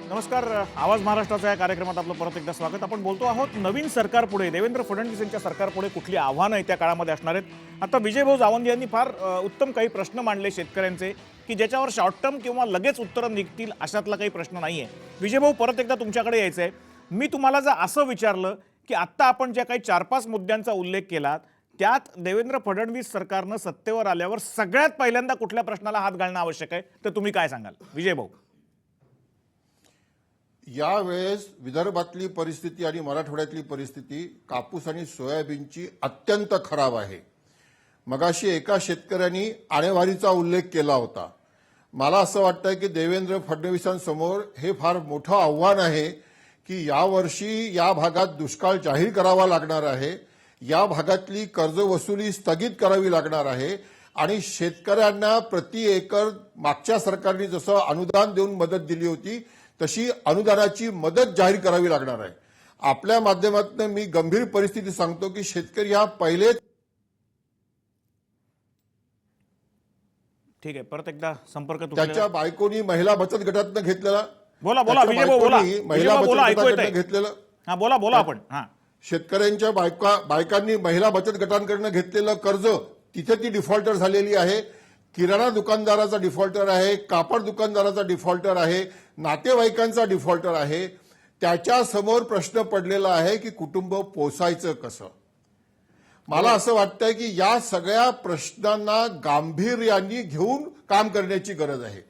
नमस्कार. आवाज महाराष्ट्राचा या कार्यक्रमात आपलं परत एकदा स्वागत. आपण बोलतो आहोत नवीन सरकारपुढे, देवेंद्र फडणवीस यांच्या सरकारपुढे कुठली आव्हानं येत्या काळामध्ये असणार आहेत. आता विजयभाऊ जावंद यांनी फार उत्तम काही प्रश्न मांडले शेतकऱ्यांचे, की ज्याच्यावर शॉर्ट टर्म किंवा लगेच उत्तरं निघतील अशातला काही प्रश्न नाही आहे. विजयभाऊ, परत एकदा तुमच्याकडे यायचं आहे. मी तुम्हाला जर असं विचारलं की आत्ता आपण ज्या काही 4-5 मुद्द्यांचा उल्लेख केला, त्यात देवेंद्र फडणवीस सरकारनं सत्तेवर आल्यावर सगळ्यात पहिल्यांदा कुठल्या प्रश्नाला हात घालणं आवश्यक आहे, तर तुम्ही काय सांगाल विजयभाऊ? यावेळेस विदर्भातली परिस्थिती आणि मराठवाड्यातली परिस्थिती कापूस आणि सोयाबीनची अत्यंत खराब आहे. मगाशी एका शेतकऱ्यांनी आणेवारीचा उल्लेख केला होता. मला असं वाटतं की देवेंद्र फडणवीसांसमोर हे फार मोठं आव्हान आहे की यावर्षी या भागात दुष्काळ जाहीर करावा लागणार आहे, या भागातली कर्जवसुली स्थगित करावी लागणार आहे आणि शेतकऱ्यांना प्रति एकर मागच्या सरकारने जसं अनुदान देऊन मदत दिली होती तशी अनुदानाची मदत जाहीर करावी लागणार आहे. आपल्या माध्यमातून मी गंभीर परिस्थिती सांगतो की शेतकरी हा पहिलेच. ठीक आहे, परत एकदा संपर्क त्याच्या बायकोनी महिला बचत गटातनं घेतलेला. बोला विजयभाऊ, बोला. महिला बोला, बचत ऐकू येतंय. गटातनं घेतलेलं. हा, बोला आपण. हा, शेतकऱ्यांच्या बायकांनी महिला बचत गटांकडनं घेतलेलं कर्ज तिथे ती डिफॉल्टर झालेली आहे. किराणा दुकानदाराचा डिफॉल्टर आहे, कापड दुकानदाराचा डिफॉल्टर आहे, नातेवाईकांचा डिफॉल्टर आहे. त्याच्यासमोर प्रश्न पडलेला आहे की कुटुंब पोसायचं कसं. मला असं वाटतं की या सगळ्या प्रश्नांना गांभीर्याने घेऊन काम करण्याची गरज आहे.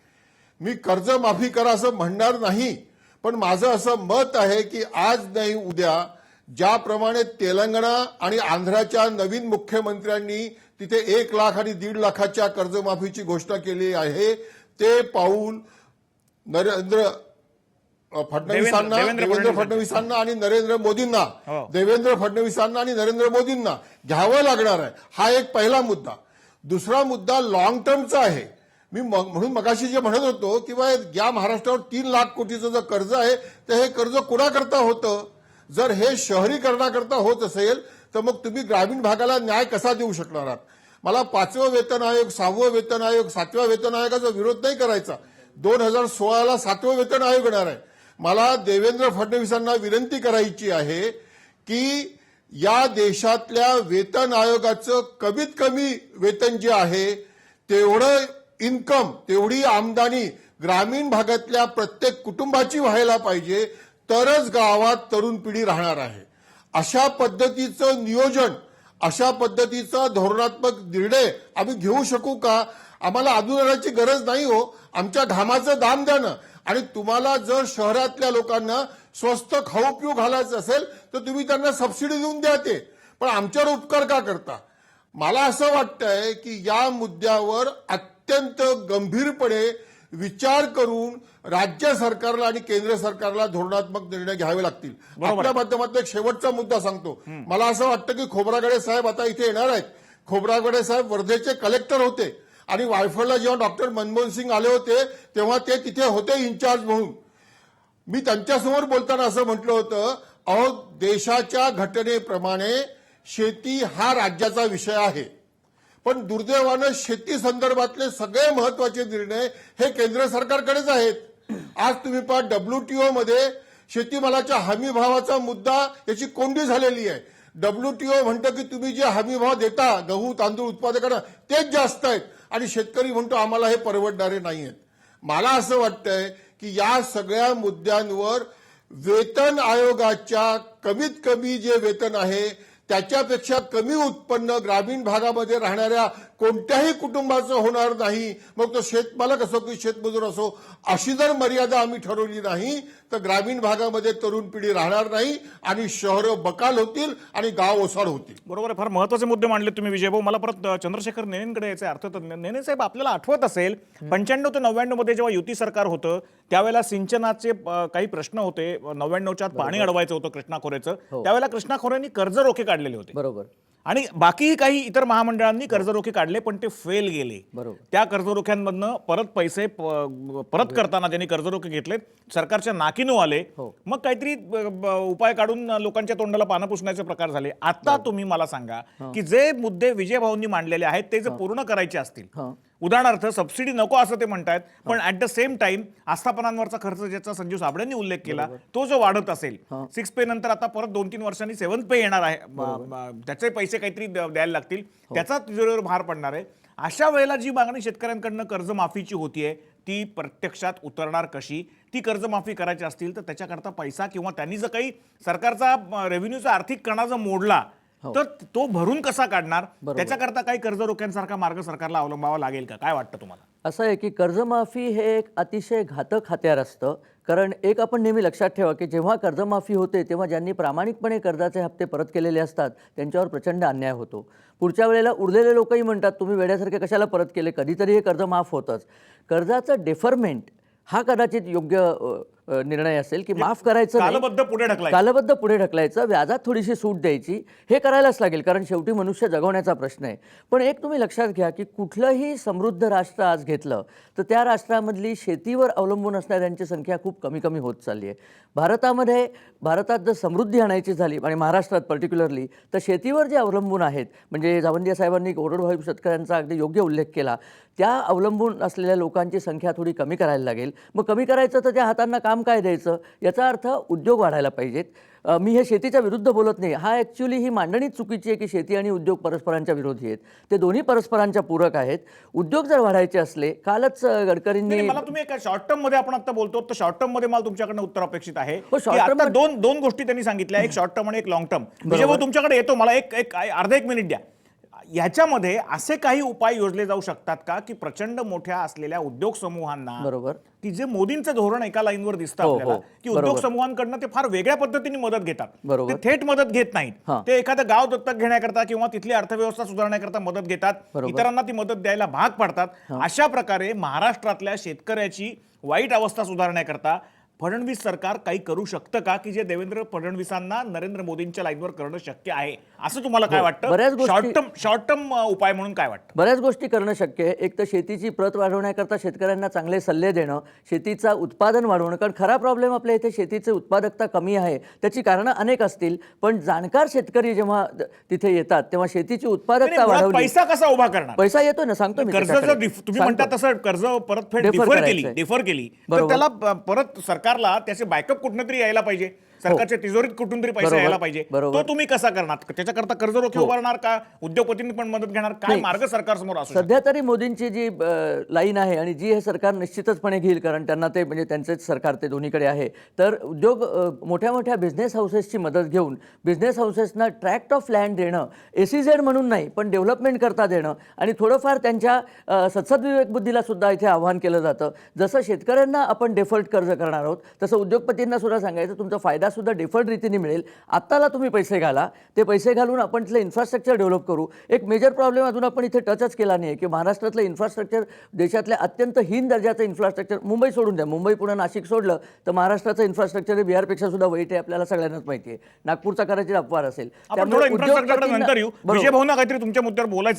मी कर्जमाफी करा असं म्हणणार नाही, पण माझं असं मत आहे की आज नाही उद्या ज्याप्रमाणे तेलंगणा आणि आंध्राच्या नवीन मुख्यमंत्र्यांनी तिथे 1 लाख आणि 1.5 लाखाच्या कर्जमाफीची घोषणा केली आहे, ते पाऊल देवेंद्र फडणवीसांना आणि नरेंद्र मोदींना घ्यावं लागणार आहे. हा एक पहिला मुद्दा. दुसरा मुद्दा लॉंग टर्मचा आहे. मी म्हणून मगाशी जे म्हणत होतो की या महाराष्ट्रावर 3 लाख कोटीचं जर कर्ज आहे तर हे कर्ज कुणाकरता होतं? जर हे शहरीकरणाकरता होत असेल तर मग तुम्ही ग्रामीण भागाला न्याय कसा देऊ शकणार आहात? मला 5वं वेतन आयोग, 6वं वेतन आयोग, 7व्या वेतन आयोगाचा विरोध नाही करायचा. 2016ला 7वं वेतन आयोग येणार आहे. मला देवेंद्र फडणवीसांना विनंती करायची आहे की या देशातल्या वेतन आयोगाचं कमीत कमी वेतन जे आहे तेवढं इन्कम, तेवढी आमदानी ग्रामीण भागातल्या प्रत्येक कुटुंबाची व्हायला पाहिजे, तरच गावात तरुण पिढी राहणार आहे. अशा पद्धतीचं नियोजन, अशा पद्धतीचा धोरणात्मक निर्णय आम्ही घेऊ शकू का? आम्हाला अनुदानाची गरज नाही हो, आमच्या घामाचं दाम द्या ना. आणि तुम्हाला जर शहरातल्या लोकांना स्वस्त खाऊ पिऊ घालायचं असेल तर तुम्ही त्यांना सबसिडी देऊन द्या ते, पण आमच्यावर उपकार का करता? मला असं वाटतंय की या मुद्द्यावर अत्यंत गंभीरपणे विचार करून राज्य सरकारला आणि केंद्र सरकारला धोरणात्मक निर्णय घ्यावे लागतील. आपल्या माध्यमातून एक शेवटचा मुद्दा सांगतो. मला असं वाटतं की खोब्रागडे साहेब आता इथे येणार आहेत. खोब्रागडे साहेब वर्धेचे कलेक्टर होते आणि वायफळला जेव्हा डॉक्टर मनमोहन सिंग आले होते तेव्हा ते तिथे होते इन्चार्ज म्हणून. मी त्यांच्यासमोर बोलताना असं म्हटलं होतं, अहो देशाच्या घटनेप्रमाणे शेती हा राज्याचा विषय आहे, पण दुर्दैवानं शेती संदर्भातले सगळे महत्वाचे निर्णय हे केंद्र सरकारकडेच आहेत. आज तुम्ही पहा WTO मध्ये शेतीमालाच्या हमी भावाचा मुद्दा याची कोंडी झालेली आहे. WTO म्हणतं की तुम्ही जे हमी भाव देता गहू तांदूळ उत्पादकांना तेच जास्त आहेत आणि शेतकरी म्हणतो आम्हाला हे परवडणारे नाही आहेत. मला असं वाटतंय की या सगळ्या मुद्द्यांवर वेतन आयोगाच्या कमीत कमी जे वेतन आहे त्याच्यापेक्षा कमी उत्पन्न ग्रामीण भागामध्ये राहणाऱ्या कोणत्याही कुटुंबाचं होणार नाही, मग तो शेतमालक असो की शेतमजूर असो. अशी जर मर्यादा आम्ही ठरवली नाही तर ग्रामीण भागामध्ये तरुण पिढी राहणार नाही आणि शहरं बकाल होतील आणि गाव ओसाड होतील. बरोबर आहे. फार महत्वाचे मुद्दे मांडले तुम्ही विजयभाऊ. मला परत चंद्रशेखर नेनेंकडे यायचे. अर्थतज्ञ नेने साहेब, आपल्याला आठवत असेल 95 ते 99 मध्ये जेव्हा युती सरकार होतं त्यावेळेला सिंचनाचे काही प्रश्न होते. 99च्या पाणी अडवायचं होतं कृष्णा खोऱ्याचं. त्यावेळेला कृष्णा खोऱ्यांनी कर्ज रोखे काढलेले होते. बरोबर. आणि बाकी काही इतर महामंडळांनी कर्जरोखे काढले पण ते फेल गेले. त्या कर्जरोख्यांमधनं परत पैसे परत करताना ज्यांनी कर्जरोखे घेतले सरकारच्या नाकीनो आले. मग काहीतरी उपाय काढून लोकांच्या तोंडाला पानं पुसण्याचे प्रकार झाले. आता तुम्ही मला सांगा की जे मुद्दे विजयभाऊंनी मांडलेले आहेत ते जर पूर्ण करायचे असतील, उदाहरणार्थ सबसिडी नको असं ते म्हणतायत, पण ऍट द सेम टाइम आस्थापनांवरचा खर्च ज्याचा संजीव साबळेंनी उल्लेख केला तो जो वाढत असेल, 6 पे नंतर आता परत 2-3 वर्षांनी 7 पे येणार आहे, त्याचे पैसे काहीतरी द्यायला लागतील, त्याचा तिजोरीवर भार पडणार आहे. अशा वेळेला जी मागणी शेतकऱ्यांकडनं कर्जमाफीची होतीये ती प्रत्यक्षात उतरणार कशी? ती कर्जमाफी करायची असतील तर त्याच्याकरता पैसा किंवा त्यांनी जर काही सरकारचा रेव्हेन्यूचा आर्थिक कणा जर मोडला तर तो भरून कसा काढणार? त्याच्याकरता काही कर्ज रोख्यांसारखा मार्ग सरकारला अवलंबावा लागेल का? काय वाटतं तुम्हाला? असं आहे की कर्जमाफी हे एक अतिशय घातक हत्यार असतं. कारण एक आपण नेहमी लक्षात ठेवा की जेव्हा कर्जमाफी होते तेव्हा ज्यांनी प्रामाणिकपणे कर्जाचे हप्ते परत केलेले असतात त्यांच्यावर प्रचंड अन्याय होतो. पुढच्या वेळेला उरलेले लोकही म्हणतात तुम्ही वेड्यासारखे कशाला परत केले, कधीतरी हे कर्ज माफ होतंच. कर्जाचं डेफरमेंट हा कदाचित योग्य निर्णय असेल की माफ करायचं नाही, कालबद्ध पुढे ढकलायचं. कालबद्ध पुढे ढकलायचं, व्याजात थोडीशी सूट द्यायची, हे करायलाच लागेल कारण शेवटी मनुष्य जगवण्याचा प्रश्न आहे. पण एक तुम्ही लक्षात घ्या की कुठलंही समृद्ध राष्ट्र आज घेतलं तर त्या राष्ट्रामधली शेतीवर अवलंबून असणाऱ्यांची संख्या खूप कमी कमी होत चालली आहे. भारतात जर समृद्धी आणायची झाली आणि महाराष्ट्रात पर्टिक्युलरली तर शेतीवर जे अवलंबून आहेत, म्हणजे जावंदिया साहेबांनी कोरडवाहू शेतकऱ्यांचा अगदी योग्य उल्लेख केला, त्या अवलंबून असलेल्या लोकांची संख्या थोडी कमी करायला लागेल. मग कमी करायचं तर त्या हातांना काम काय द्यायचं? याचा अर्थ उद्योग वाढायला पाहिजेत. मी हे शेतीच्या विरुद्ध बोलत नाही, हा ॲक्च्युली ही मांडणीच चुकीची आहे की शेती आणि उद्योग परस्परांच्या विरोधी आहेत. ते दोन्ही परस्परांच्या पूरक आहेत. उद्योग जर वाढायचे असले, कालच गडकरींनी, मला तुम्ही एका शॉर्ट टर्म मध्ये आपण आता बोलतो तर शॉर्ट टर्म मध्ये मला तुमच्याकडनं उत्तर अपेक्षित आहे. short की term आता दोन गोष्टी त्यांनी सांगितल्या, एक शॉर्ट टर्म आणि एक लॉंग टर्म. म्हणजे भाऊ तुमच्याकडे येतो, मला एक अर्धा एक मिनिट द्या. याच्यामध्ये असे काही उपाय योजले जाऊ शकतात का की प्रचंड मोठ्या असलेल्या उद्योग समूहांना, बरोबर, की जे मोदींचं धोरण एका लाईनवर दिसतं आपल्याला, की उद्योग समूहांकडनं ते फार वेगळ्या पद्धतीने मदत घेतात, ते थेट मदत घेत नाहीत, ते एखादं गाव दत्तक घेण्याकरता किंवा तिथली अर्थव्यवस्था सुधारण्याकरता मदत घेतात, इतरांना ती मदत द्यायला भाग पाडतात. अशा प्रकारे महाराष्ट्रातल्या शेतकऱ्याची वाईट अवस्था सुधारण्याकरता फडणवीस सरकार काही करू शकतं का की जे देवेंद्र फडणवीसांना नरेंद्र मोदींच्या लाईनवर करणं शक्य आहे असं तुम्हाला काय वाटतं? शॉर्ट टर्म उपाय म्हणून काय वाटतं? बऱ्याच गोष्टी करणं शक्य आहे. एक तर शेतीची प्रत वाढवण्याकरता शेतकऱ्यांना चांगले सल्ले देणं, शेतीचा उत्पादन वाढवणं. कारण खरा प्रॉब्लेम आपल्या इथे शेतीची उत्पादकता कमी आहे. त्याची कारणं अनेक असतील, पण जाणकार शेतकरी जेव्हा तिथे येतात तेव्हा शेतीची उत्पादकता वाढवली. पैसा कसा उभा करणार? पैसा येतो ना, सांगतो मी. कर्ज जर तुम्ही म्हणता तसं कर्ज परतफेड डिफर केली तर त्याला परत सरकारला त्याचे बॅकअप कुठून तरी यायला पाहिजे, सरकारच्या तिजोरीत कुठून तरी पैसा यायला पाहिजे. तो तुम्ही कसा करणार? त्याच्याकरता कर्ज रोखे उभारणार का? उद्योगपतींनी पण मदत घेणार? काय मार्ग सरकार समोर असू शकतो? सध्या तरी मोदींची जी लाईन आहे आणि जी हे सरकार निश्चितचपणे घेईल, कारण त्यांना ते म्हणजे त्यांचेच सरकार ते दोन्हीकडे आहे, तर उद्योग मोठ्या मोठ्या बिझनेस हाऊसेसची मदत घेऊन बिझनेस हाऊसेसना ट्रॅक्ट ऑफ लँड देणं, SEZ म्हणून नाही पण डेव्हलपमेंट करता देणं, आणि थोडंफार त्यांच्या सत्सद बुद्धीला सुद्धा इथे आव्हान केलं जातं. जसं शेतकऱ्यांना आपण डेफॉल्ट कर्ज करणार आहोत तसं उद्योगपतींना सुद्धा सांगायचं तुमचा फायदा सुद्धा डिफर्ड रीतीने मिळेल. आत्ताला तुम्ही पैसे घाला, ते पैसे घालून आपण इथलं इन्फ्रास्ट्रक्चर डेव्हलप करू. एक मेजर प्रॉब्लेम अजून आपण इथे टचच केला नाही की महाराष्ट्रातलं इन्फ्रास्ट्रक्चर, देशातल्या अत्यंत हीन दर्जाचं इन्फ्रास्ट्रक्चर, मुंबई सोडून द्या, मुंबई पुणे नाशिक सोडलं तर महाराष्ट्राचं इन्फ्रास्ट्रक्चर हे बिहारपेक्षा सुद्धा वाईट आहे, आपल्याला सगळ्यांनाच माहिती आहे. नागपूरचा करायची अपवार असेल. आपण थोडं इन्फ्रास्ट्रक्चर नंतर येऊ. विजय भाऊंना काहीतरी तुमच्या मुद्द्यावर बोलायचं.